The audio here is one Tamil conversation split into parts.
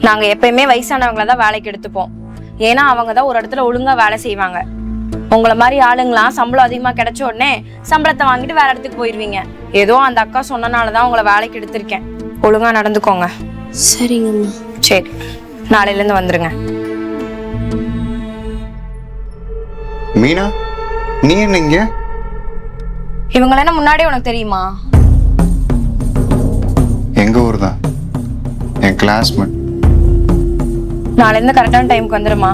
நாங்க எப்பயுமே வயசானவங்கள தான் வேலைக்கு எடுத்துப்போம். ஏன்னா அவங்க தான் ஒரு இடத்துல ஒழுங்கா வேலை செய்வாங்க. உங்களை மாதிரி ஆளுங்களாம் சம்பளம் அதிகமா கிடைச்ச உடனே சம்பளத்தை வாங்கிட்டு வேற இடத்துக்கு போயிருவீங்க. ஏதோ அந்த அக்கா சொன்னனாலதான் உங்களை வேலைக்கு எடுத்திருக்கேன். ஒழுங்கா நடந்துக்கோங்க. சரிங்கம்மா. சரி, நாளையில இருந்து வந்துருங்க. மீனா, நீ என்ன இங்க? இவங்கள என்ன முன்னாடியே உனக்கு தெரியுமா? எங்க ஊர் தான், என் கிளாஸ்மேட். நாளைல இருந்து கரெக்டான டைமுக்கு வந்துருமா?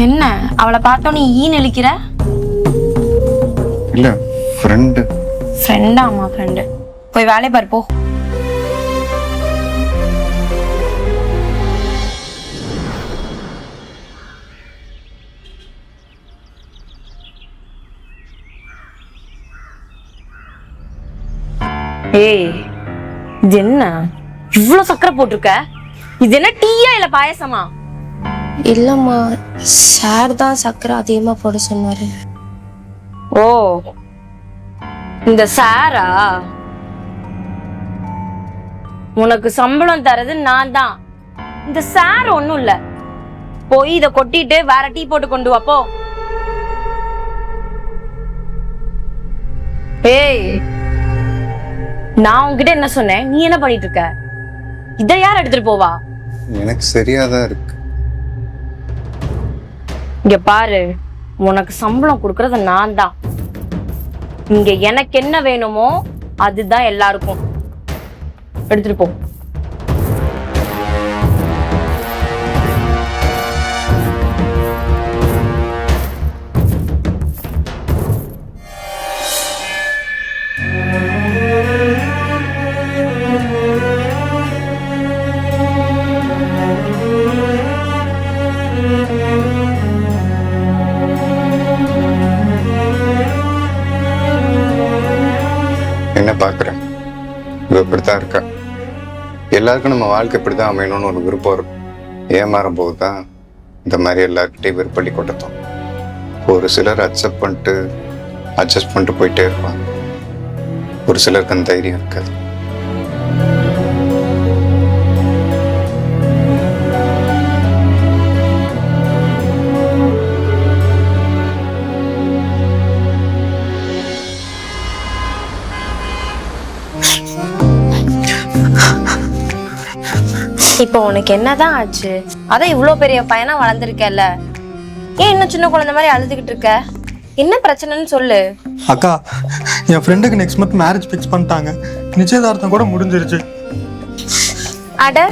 என்ன அவளை பார்த்தோன்னு ஈன்னு இழிக்கிற? இல்ல, ஃப்ரெண்டு. ஃப்ரெண்டாமா? ஃப்ரெண்டு போய் வேலையை பாரு போ. ஏய், இது என்ன இவ்வளவு சக்கரை போட்டிருக்க? இது என்ன டீயா இல்ல பாயசமா? இல்லம்மா, சார் தான் சக்கரை அதிகமா போட சொன்னாரு. ஓ, இந்த சாரா? உனக்கு சம்பளம் தரது நான் தான். இந்த சார் ஒண்ணும் இல்ல. போய் இத கொட்டிட்டு வேற டீ போட்டு கொண்டு வாப்போ. ஏய், நான் உன்கிட்ட என்ன சொன்னேன்? நீ என்ன பண்ணிட்டு இருக்க? இத யார் எடுத்துட்டு போவா? எனக்கு சரியாதான் இருக்கு. இங்க பாரு, உனக்கு சம்பளம் கொடுக்கறது நான் தான். இங்க எனக்கு என்ன வேணுமோ அதுதான் எல்லாருக்கும். எடுத்துட்டு போ. என்ன பாக்குறேன்? இவ இப்படித்தான் இருக்கா. எல்லாருக்கும் நம்ம வாழ்க்கை இப்படிதான் அமையணும்னு ஒரு விருப்பம் இருக்கும். ஏமாறும் போதுதான் இந்த மாதிரி எல்லாருக்கிட்டையும் விருப்பள்ளி கொட்டத்தோம். ஒரு சிலர் அட்ஜஸ்ட் பண்ணிட்டு போயிட்டே இருப்பாங்க. ஒரு சிலருக்கு அந்த தைரியம் இருக்காது. இப்போ உனக்கு என்னதான் ஆச்சு? அதான் இவ்வளவு பெரிய பையனா வளர்ந்துருக்கல, ஏன் இன்னும் சின்ன குழந்தை மாதிரி அழுதுகிட்டு இருக்க? என்ன பிரச்சனைன்னு சொல்லு. அக்கா, என் ஃப்ரெண்டுக்கு நெக்ஸ்ட் மந்த் மேரேஜ் ஃபிக்ஸ் பண்ணிட்டாங்க. நிச்சயதார்த்தம் கூட முடிஞ்சிருச்சு. அட,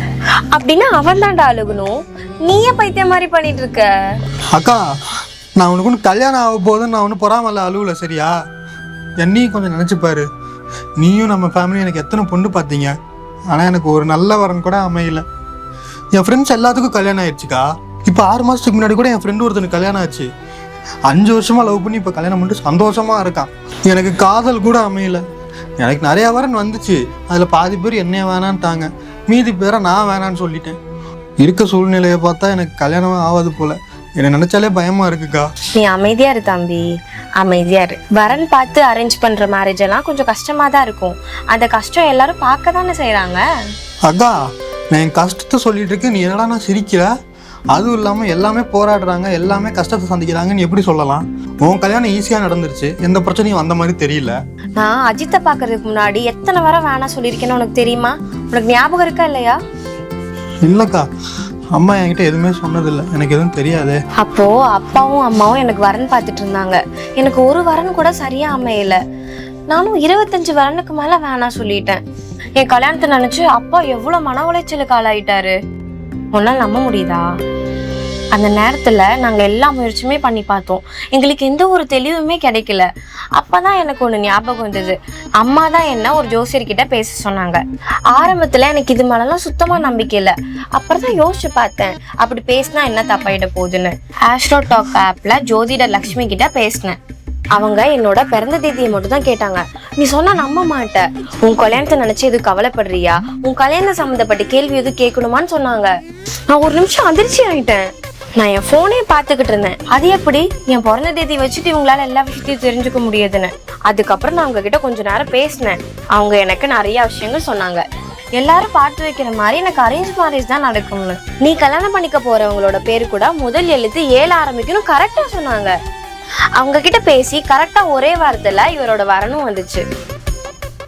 அப்படின்னா அவன் தான்டா அழுகணும். நீயே பைத்தியம் மாதிரி பண்ணிட்டு இருக்க. அக்கா, நான் உனக்கு ஒன்று கல்யாணம் ஆக போதுன்னு நான் ஒன்றும் பொறாமல்ல அழுவல, சரியா? என்னையும் கொஞ்சம் நினச்சி பாரு. நீயும் நம்ம ஃபேமிலி எனக்கு எத்தனை பொண்ணு பார்த்தீங்க, ஆனால் எனக்கு ஒரு நல்ல வரன் கூட அமையல. என் ஃப்ரெண்ட்ஸ் எல்லாத்துக்கும் கல்யாணம் ஆயிடுச்சுக்கா. இப்போ 6 மாதத்துக்கு முன்னாடி கூட என் ஃப்ரெண்டு ஒருத்தனுக்கு கல்யாணம் ஆச்சு. 5 வருஷமா லவ் பண்ணி இப்போ கல்யாணம் பண்ணிட்டு சந்தோஷமா இருக்கான். எனக்கு காதல் கூட அமையல. எனக்கு நிறையா வரன் வந்துச்சு, அதில் பாதி பேர் என்னைய வேணான்ட்டாங்க, மீதி பேரை நான் வேணான்னு சொல்லிட்டேன். இருக்க சூழ்நிலையை பார்த்தா எனக்கு கல்யாணமே ஆகாது போல. என்னை நினைச்சாலே பயமா இருக்குக்கா. நீ அமைதியா இரு தம்பி, அமைதியா இரு. வரன் பார்த்து அரேஞ்ச் பண்ற மேரேஜ் எல்லாம் கொஞ்சம் கஷ்டமா தான் இருக்கும். அந்த கஷ்டம் எல்லாரும் பார்க்க தானே செய்யறாங்க. அக்கா, நான் என் கஷ்டத்தை சொல்லிட்டு இருக்கேன், நீ என்னடா நான் சிரிக்கிற? அதுவும் இல்லாமல் எல்லாமே போராடுறாங்க, எல்லாமே கஷ்டத்தை சந்திக்கிறாங்கன்னு எப்படி சொல்லலாம்? உன் கல்யாணம் ஈஸியாக நடந்துருச்சு, எந்த பிரச்சனையும் வந்த மாதிரி தெரியல. நான் அஜித்தை பாக்குறதுக்கு முன்னாடி எத்தனை வாரம் வேணாம் சொல்லியிருக்கேன்னு உனக்கு தெரியுமா? உனக்கு ஞாபகம் இருக்கா இல்லையா? இல்லைக்கா, அம்மா என்கிட்ட எதுவுமே சொன்னதில்லை, எனக்கு எதுவும் தெரியாது. அப்போ அப்பாவும் அம்மாவும் எனக்கு வரன் பார்த்துட்டு இருந்தாங்க. எனக்கு ஒரு வரன் கூட சரியா அமையல. நானும் 25 வரனுக்கு மேல வேணாம் சொல்லிட்டேன். என் கல்யாணத்தை நினைச்சு அப்பா எவ்வளவு மன உளைச்சலுக்கு ஆளாயிட்டாரு. உன்னால நம்ப முடியுதா? அந்த நேரத்துல நாங்க எல்லா முயற்சியுமே பண்ணி பார்த்தோம். எங்களுக்கு எந்த ஒரு தெளிவுமே கிடைக்கல. அப்பதான் எனக்கு ஒண்ணு ஞாபகம் வந்தது. அம்மா தான் என்ன ஒரு ஜோசியர்கிட்ட பேச சொன்னாங்க. ஆரம்பத்துல எனக்கு இது மேலாம் சுத்தமா நம்பிக்கை இல்லை. அப்புறம் தான் யோசிச்சு பார்த்தேன், அப்படி பேசினா என்ன தப்பாயிட போகுதுன்னு. ஆஸ்ட்ரோ டாக் ஆப்ல ஜோதிடர் லக்ஷ்மி கிட்ட பேசினேன். அவங்க என்னோட பிறந்த தேதியை மட்டும் தான் கேட்டாங்க. நீ சொன்னா நம்ப மாட்ட. உன் கல்யாணத்தை நினைச்சு எது கவலைப்படுறியா, உன் கல்யாணம் சம்மந்தப்பட்ட கேள்வி எது கேட்கணுமான்னு சொன்னாங்க. நான் ஒரு நிமிஷம் அதிர்ச்சி ஆயிட்டேன். நான் என் போனே பார்த்துக்கிட்டு இருந்தேன். அது எப்படி என் பிறந்த தேதி வச்சுட்டு இவங்களால எல்லா விஷயத்தையும் தெரிஞ்சுக்க முடியுதுன்னு. அதுக்கப்புறம் நான் அவங்க கிட்ட கொஞ்ச நேரம் பேசினேன். அவங்க எனக்கு நிறைய விஷயங்கள் சொன்னாங்க. எல்லாரும் பார்த்து வைக்கிற மாதிரி எனக்கு அரேஞ்ச் மேரேஜ் தான் நடக்கும்னு. நீ கல்யாணம் பண்ணிக்க போறவங்களோட பேரு கூட முதல் எழுத்து 7 ஆரம்பிக்கணும் கரெக்டா சொன்னாங்க. அவங்க கிட்ட பேசி கரெக்டா ஒரே வாரத்துல இவரோட வரணும் வந்துச்சு.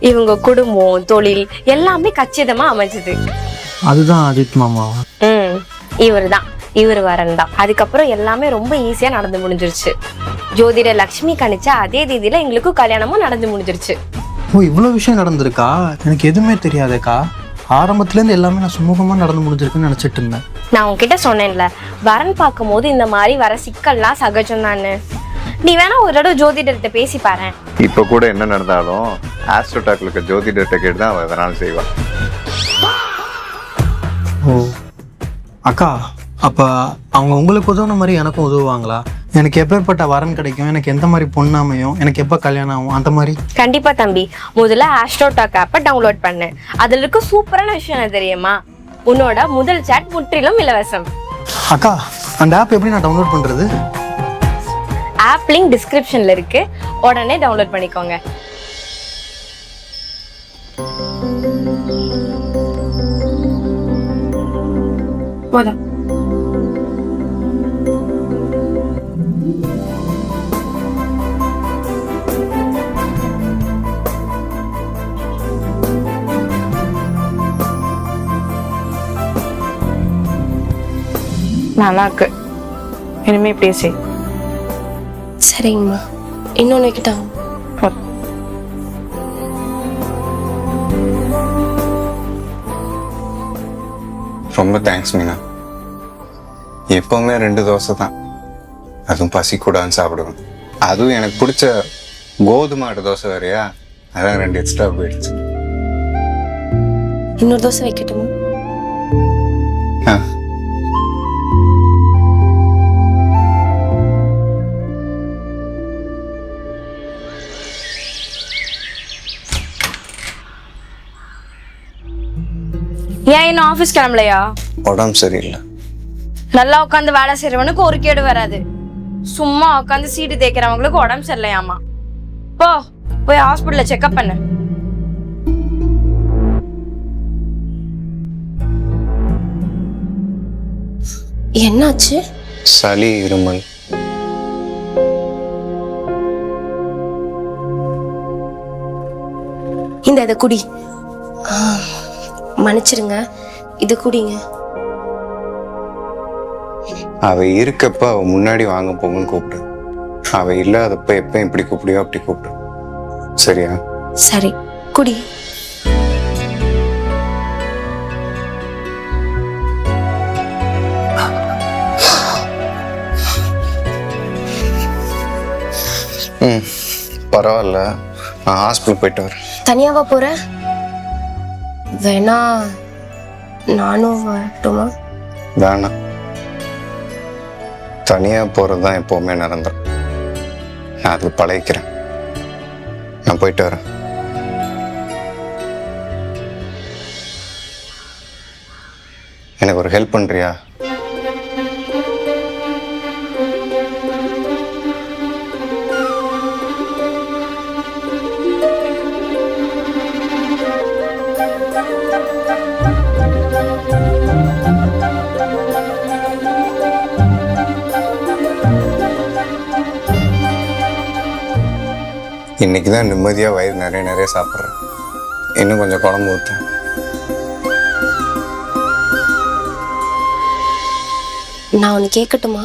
இவங்க குடும்பம், தொழில் எல்லாமே கச்சிதமா அமைஞ்சது. அதுதான் அஜித் மாமா. இவர் வரன் தான். அதுக்கப்புறம் எல்லாமே ரொம்ப ஈஸியா நடந்து முடிஞ்சிருச்சு. ஜோதிட லக்ஷ்மி கணிச்சா அதே தேதியில எங்களுக்கும் கல்யாணமும் நடந்து முடிஞ்சிருச்சு. ஓ, இவ்வளோ விஷயம் நடந்திருக்கா? எனக்கு எதுவுமே தெரியாதேக்கா. ஆரம்பத்துலேருந்து எல்லாமே நான் சுமூகமாக நடந்து முடிஞ்சிருக்குன்னு நினச்சிட்டு இருந்தேன். நான் உன்கிட்ட சொன்னேன்ல, வரன் பார்க்கும் போது இந்த மாதிரி வர சிக்கல்லாம் சகஜம் தானே. நீ வேணா ஒரு தடவை ஜோதிடர்கிட்ட பேசி பாரு. இப்போ கூட என்ன நடந்தாலும் ஆஸ்ட்ரோடாக்லுக்கு ஜோதிடர்கிட்ட கேட்டு தான் அவள் எதனாலும் செய்வாள். ஓ அக்கா, அப்போ அவங்க உங்களுக்கு உதவுன மாதிரி எனக்கும் உதவுவாங்களா? எனக்கு எப்பேற்பட்ட வரன் கிடைக்கும், எனக்கு எந்த மாதிரி பொண்ணு அமையும், எனக்கு எப்போ கல்யாணம் ஆகும், அந்த மாதிரி? கண்டிப்பா தம்பி. முதல்ல ஆஸ்ட்ரோடாக் ஆப்பை டவுன்லோட் பண்ணு. அதுல இருக்க சூப்பரான விஷயம் என்ன தெரியுமா? உன்னோட முதல் சாட் முற்றிலும் இலவசம். அக்கா, அந்த ஆப் எப்படி நான் டவுன்லோட் பண்றது? ஆப் லிங்க் டிஸ்கிரிப்ஷன்ல இருக்கு, உடனே டவுன்லோட் பண்ணிக்கோங்க. போதும். நல்லா இருக்கு. இனிமே பேசி. சரிங்கம்மா. இன்னொன்று வைக்கிட்டாங்க. ரொம்ப தேங்க்ஸ் மீனா. எப்பவுமே 2 தோசை தான், அதுவும் பசிக்கூடாதுன்னு சாப்பிடுவேன். அதுவும் எனக்கு பிடிச்ச கோதுமை ஆட்டு தோசை வேறையா, அதான் 2 எக்ஸ்ட்ரா போயிடுச்சு. இன்னொரு தோசை வைக்கட்டுமா? ஏன் இன்னும் ஆபீஸ் கிளம்பலையா? உடம்பு சரியில்லை. நல்லா உட்காந்து வேலை செய்யறவனுக்கு ஒரு கேடு வராது. சும்மா உட்காந்து சீட்டு தேய்க்கிறவங்களுக்கு உடம்பு சரியில்லையாமா. போய் ஹாஸ்பிட்டல்ல செக்அப் பண்ணு. என்னாச்சு? சளி, இருமல். இதை குடி. மன்னிச்சிருங்க, இது குடிங்க. அவ இருக்கப்ப அவ முன்னாடி வாங்க போங்கன்னு கூப்பிடு. அவ இல்லாதப்ப எப்ப இப்படி கூப்பிடியோ அப்படி கூப்பிடு. சரியா? சரி, குடி. பரவாயில்ல, நான் ஹாஸ்பிட்டல் போயிட்டு வரேன். தனியாவா போற? வேணா நானும் வரட்டுமா? வேணாம், தனியா போறதுதான் எப்பவுமே நிரந்தரம். நான் அதுக்கு பழகிக்கிறேன். நான் போயிட்டு வரேன். எனக்கு ஒரு ஹெல்ப் பண்றியா? இன்னைக்கு தான் நிம்மதியாக வயிறு நிறைய சாப்பிட்றேன். இன்னும் கொஞ்சம் குழம்பு ஊற்றேன். நான் ஒன்று கேட்கட்டுமா?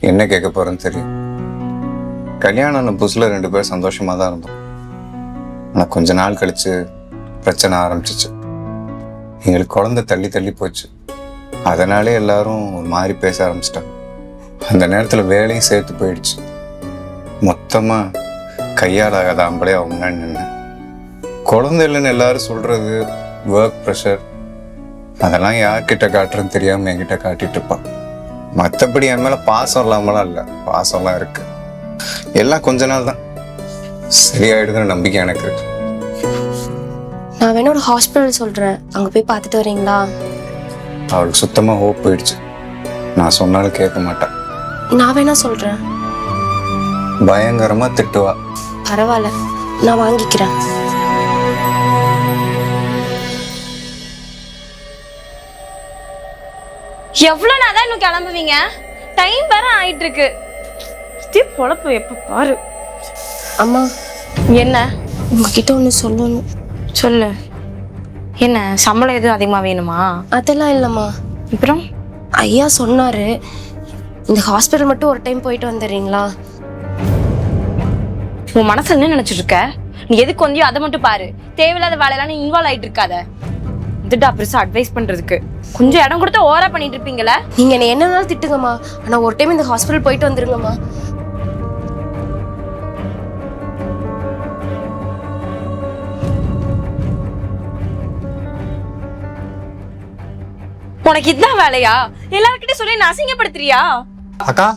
என்ன கேட்க போறேன்னு தெரியும். கல்யாணம் ஆன புதுசுல 2 பேரும் சந்தோஷமா தான் இருந்தோம். ஆனால் கொஞ்ச நாள் கழிச்சு பிரச்சனை ஆரம்பிச்சிச்சு. எங்களுக்கு குழந்தை தள்ளி போச்சு. அதனாலே எல்லாரும் ஒரு மாதிரி பேச ஆரம்பிச்சிட்டாங்க. அந்த நேரத்தில் வேலையும் சேர்த்து போயிடுச்சு. மொத்தமாக கையால் ஆகாத ஆம்பளே அவங்க முன்னாடி நின்னேன். குழந்தை இல்லைன்னு எல்லாரும் சொல்றது, ஒர்க் ப்ரெஷர், அதெல்லாம் யார்கிட்ட காட்டுறதுன்னு தெரியாமல் என்கிட்ட காட்டிட்டு இருப்பான். மற்றபடி என் மேலே பாசம் இல்லாமலாம் இல்லை, பாசம்லாம் இருக்கு. எல்லாம் கொஞ்ச நாள் தான் சரியாயிடுதுன்னு நம்பிக்கை எனக்கு இருக்கு. நான் வேணா ஒரு ஹாஸ்பிட்டல் சொல்றேன், அங்கே போய் பார்த்துட்டு வரீங்களா? அவளுக்கு சுத்தமாக ஹோப் போயிடுச்சு. நான் சொன்னாலும் கேட்க மாட்டேன். நான் வேணா சொல்றேன். பயங்கரமா திட்டுவா. பரவாயில்ல, நான் வாங்கிக்கிறேன். எவ்வளவு நேரம் இன்னும் கிளம்புவீங்க? டைம் வேற ஆயிட்டு இருக்கு. பொழப்பு எப்ப பாரு. அம்மா, என்ன உங்ககிட்ட ஒன்று சொல்லணும். சொல்லு. என்ன சம்பளம் எதுவும் அதிகமா வேணுமா? அதெல்லாம் இல்லைம்மா. அப்புறம் ஐயா சொன்னாரு, இந்த ஹாஸ்பிட்டல் மட்டும் ஒரு டைம் போயிட்டு வந்துடுறீங்களா? உன் மனசுல என்ன நினைச்சிட்டு இருக்க? நீ எதுக்கு வந்தியோ அதை மட்டும் பாரு. தேவையில்லாத வேலையெல்லாம் நீ இன்வால்வ் ஆயிட்டு இருக்காத. இதுடா பெருசா அட்வைஸ் பண்றதுக்கு. கொஞ்சம் இடம் கொடுத்து ஓவரா பண்ணிட்டு இருப்பீங்களா? நீங்க என்ன வேணாலும் திட்டுங்கம்மா, ஆனா ஒரு டைம் இந்த ஹாஸ்பிட்டல் போயிட்டு வந்துருங்கம்மா. உனக்கு இதுதான் வேலையா? எல்லார்கிட்டயும் சொல்லி நான் அசிங்கப்படுத்துறியா? அக்கா,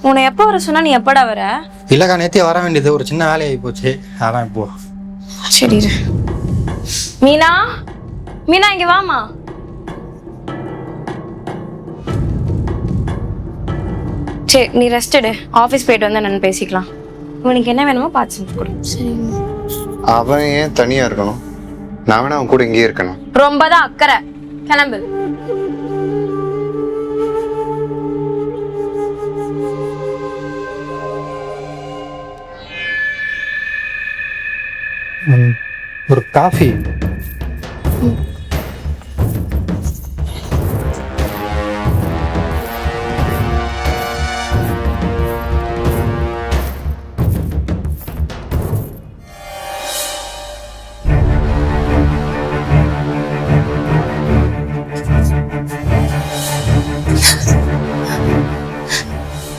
உன்னை எப்ப வர சொன்னா நீ எப்படா வர? இல்லக்கா, நேத்தியே வர வேண்டியது, ஒரு சின்ன வேலையாகி போச்சு, அதான் இப்போ. சரி மீனா, மீனா இங்க வாமா. சரி நீ ரெஸ்ட் எடு. ஆஃபீஸ் போயிட்டு வந்தா நான் பேசிக்கலாம். உனக்கு என்ன வேணுமோ பார்த்து செஞ்சு கொடு. சரிம்மா. அவன் ஏன் தனியா இருக்கணும்? நான் வேணா அவன் கூட இங்கேயே இருக்கணும். ரொம்ப தான் அக்கறை. கிளம்பு. ஒரு காஃபி.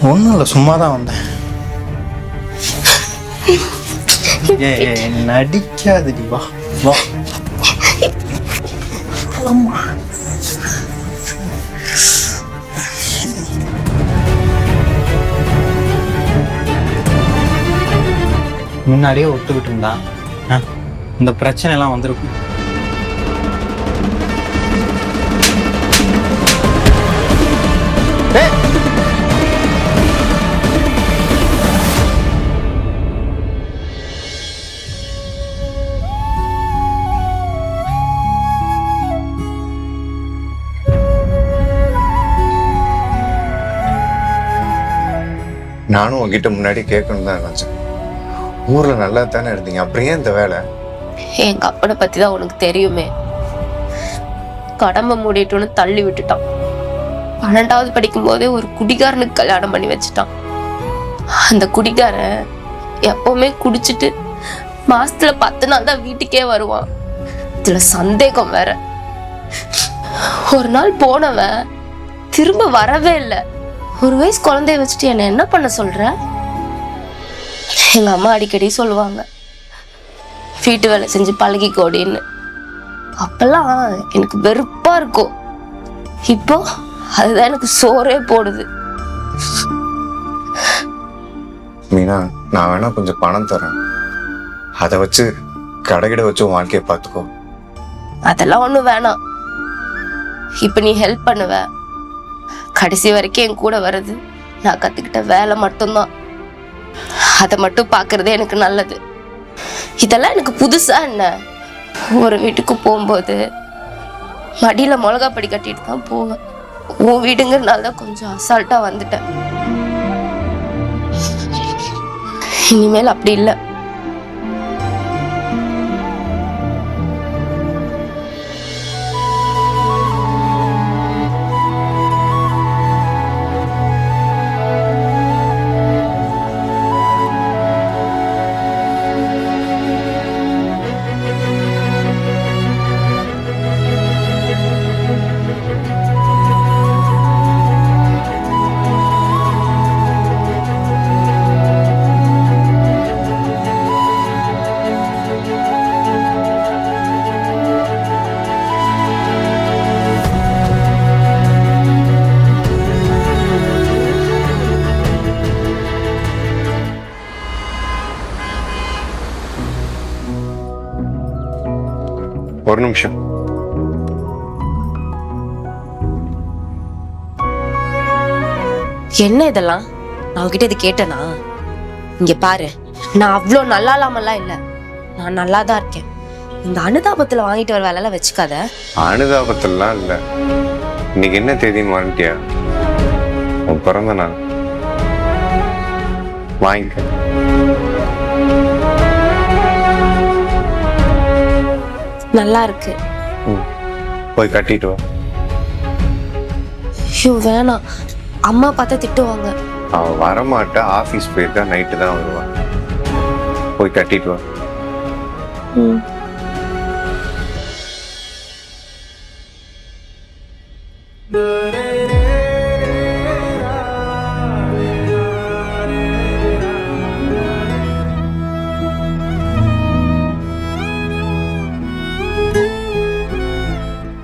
ஒன்றும் இல்லை, சும்மா தான் வந்தேன். நடிக்காதடி, வா வா. முன்னாடியே ஒத்துக்கிட்டு இருந்தா இந்த பிரச்சனை எல்லாம் வந்திருக்கும். நானும் உங்ககிட்ட முன்னாடி கேட்கணும் தான் நினைச்சேன். ஊர்ல நல்லா தானே இருந்தீங்க, அப்புறம் ஏன் இந்த வேலை? எங்க அப்பனை பத்தி தான் உனக்கு தெரியுமே. கடமை மூடிட்டுன்னு தள்ளி விட்டுட்டான். 12வது படிக்கும் போதே ஒரு குடிகாரனுக்கு கல்யாணம் பண்ணி வச்சுட்டான். அந்த குடிகாரன் எப்பவுமே குடிச்சிட்டு மாசத்துல 10 நாள் தான் வீட்டுக்கே வருவான். இதுல சந்தேகம் வேற. ஒரு நாள் போனவன் திரும்ப வரவே இல்லை. ஒரு வயசு குழந்தைய வச்சுட்டு என்ன பண்ண சொல்ற? எங்க அம்மா அடிக்கடி சொல்லுவாங்க, வீட்டு வேலை செஞ்சு பழகிக்கோடின்னு. அப்பெல்லாம் எனக்கு வெறுப்பா இருக்கும். இப்போ அதுதான் எனக்கு சோறே போடுது. மீனா, நான் வேணா கொஞ்சம் பணம் தரேன், அதை வச்சு கடைகிட வச்சு உன் வாழ்க்கையை பார்த்துக்கோ. அதெல்லாம் ஒண்ணும் வேணாம். இப்ப நீ ஹெல்ப் பண்ணுவ. கடைசி வரைக்கும் என் கூட வர்றது நான் கத்துக்கிட்ட வேலை மட்டும்தான். அதை மட்டும் பாக்குறதே எனக்கு நல்லது. இதெல்லாம் எனக்கு புதுசா என்ன? ஒரு வீட்டுக்கு போகும்போது மடியில மிளகா படி கட்டிட்டு தான் போவேன். உன் வீடுங்கிறதுனால கொஞ்சம் அசால்ட்டா வந்துட்டேன். இனிமேல் அப்படி இல்லை. என்ன இதெல்லாம்? நான் உங்ககிட்ட இது கேட்டேனா? இங்க பாரு, நான் அவ்வளோ நல்லா இல்லாமலாம் இல்லை, நான் நல்லா தான் இருக்கேன். இந்த அனுதாபத்துல வாங்கிட்டு வர வேலையெல்லாம் வச்சுக்காத. அனுதாபத்திலாம் இல்லை. இன்னைக்கு என்ன தேதின்னு வாங்கிட்டியா? உன் பிறந்த நாள். வாங்கிக்க. நல்லா இருக்கு. போய் கட்டிட்டு வா. ஐயோ வேணாம், அம்மா பார்த்தா திட்டுவாங்க. அவ வரமாட்டா, ஆஃபீஸ் போயிருக்கா, நைட்டு தான் வருவான். போய் கட்டிட்டு வா. ம்.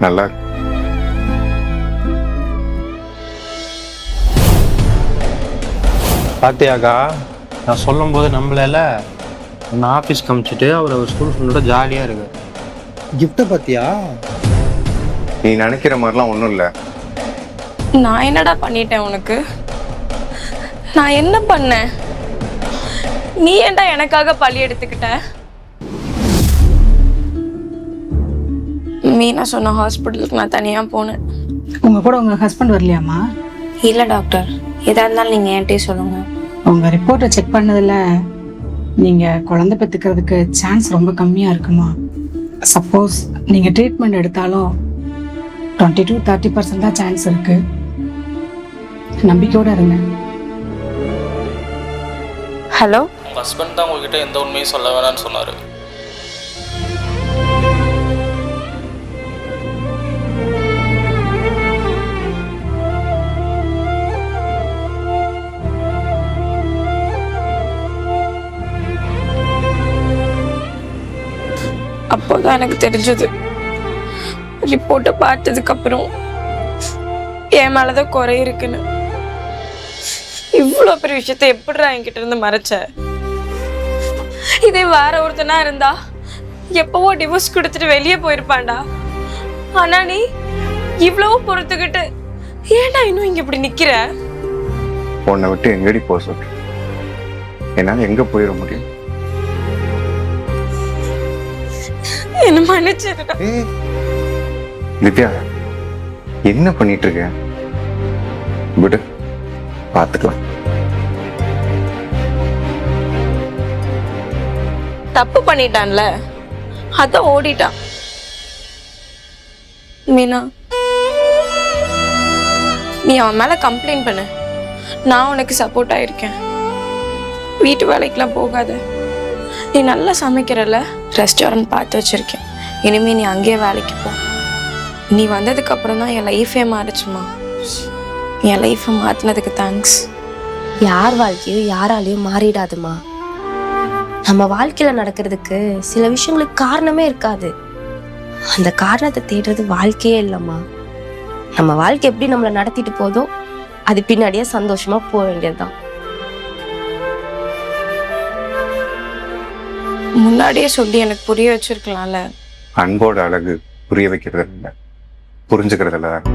நல்லா பாத்தியாக்கா, நான் சொல்லும் போது நம்மளால நான் ஆஃபீஸ் காமிச்சிட்டு அவர் ஸ்கூல் ஃப்ரெண்டோட ஜாலியாக இருக்கு. கிஃப்ட்டை பார்த்தியா? நீ நினைக்கிற மாதிரிலாம் ஒன்றும் இல்லை. நான் என்னடா பண்ணிட்டேன் உனக்கு? நான் என்ன பண்ணேன்? நீ ஏன்டா எனக்காக பழி எடுத்துக்கிட்ட? மீனா சொன்ன ஹாஸ்பிட்டலுக்கு நான் தனியாக போனேன். உங்க கூட உங்க ஹஸ்பண்ட் வரலையாம்மா? இல்லை டாக்டர், எதா இருந்தாலும் நீங்கள் என்கிட்டயே சொல்லுங்கள். உங்க ரிப்போர்ட்டை செக் பண்ணதில் நீங்க குழந்தை பெற்றுக்கிறதுக்கு சான்ஸ் ரொம்ப கம்மியா இருக்குமா. சப்போஸ் நீங்க ட்ரீட்மெண்ட் எடுத்தாலும் 20-30% தான் சான்ஸ் இருக்கு. நம்பிக்கையோட இருங்க. ஹலோ, உங்கள் ஹஸ்பண்ட் தான் உங்ககிட்ட எந்த உண்மையும் சொல்ல வேணாம்னு சொன்னார். அப்போதான் எனக்கு தெரிஞ்சது, ரிப்போர்ட்டை பார்த்ததுக்கப்புறம் என் மேலதான் குறை இருக்குன்னு. இவ்வளோ பெரிய விஷயத்த எப்படிடா என்கிட்ட இருந்து மறைச்ச? இதே வேற ஒருத்தனா இருந்தா எப்பவோ டிவோர்ஸ் கொடுத்துட்டு வெளியே போயிருப்பான்டா. ஆனா நீ இவ்வளவு பொறுத்துக்கிட்டு ஏன்டா இன்னும் இங்க இப்படி நிக்கிற? உன்னை விட்டு எங்கடி போக சொல்ற? என்னால் எங்கே போயிட முடியும்? என்ன மன்னிச்சிருக்கா? திவ்யா, என்ன பண்ணிட்டு இருக்க? விடு, பார்த்துக்கலாம். தப்பு பண்ணிட்டான்ல, அதான் ஓடிட்டான். மீனா, நீ அவன் மேல கம்ப்ளைண்ட் பண்ணு. நான் உனக்கு சப்போர்ட் ஆயிருக்கேன். வீட்டு வேலைக்கெல்லாம் போகாத. நீ நல்லா சமைக்கிறல்ல, ரெஸ்டாரண்ட் பார்த்து வச்சிருக்கேன். இனிமே நீ அங்கேயே வேலைக்கு போ. நீ வந்ததுக்கு அப்புறம் தான் என் லைஃபே மாறிச்சுமா. என் லைஃபை மாத்தினதுக்கு தேங்க்ஸ். யார் வாழ்க்கையும் யாராலையும் மாறிடாதுமா. நம்ம வாழ்க்கையில நடக்கிறதுக்கு சில விஷயங்களுக்கு காரணமே இருக்காது. அந்த காரணத்தை தேடுறது வாழ்க்கையே இல்லைம்மா. நம்ம வாழ்க்கை எப்படி நம்மளை நடத்திட்டு போதோ அது பின்னாடியே சந்தோஷமா போக வேண்டியதுதான். முன்னாடியே சொல்லி எனக்கு புரிய வச்சிருக்கலாம்ல. அன்போட அழகு புரிய வைக்கிறது இல்லை, புரிஞ்சுக்கிறதுல தான்.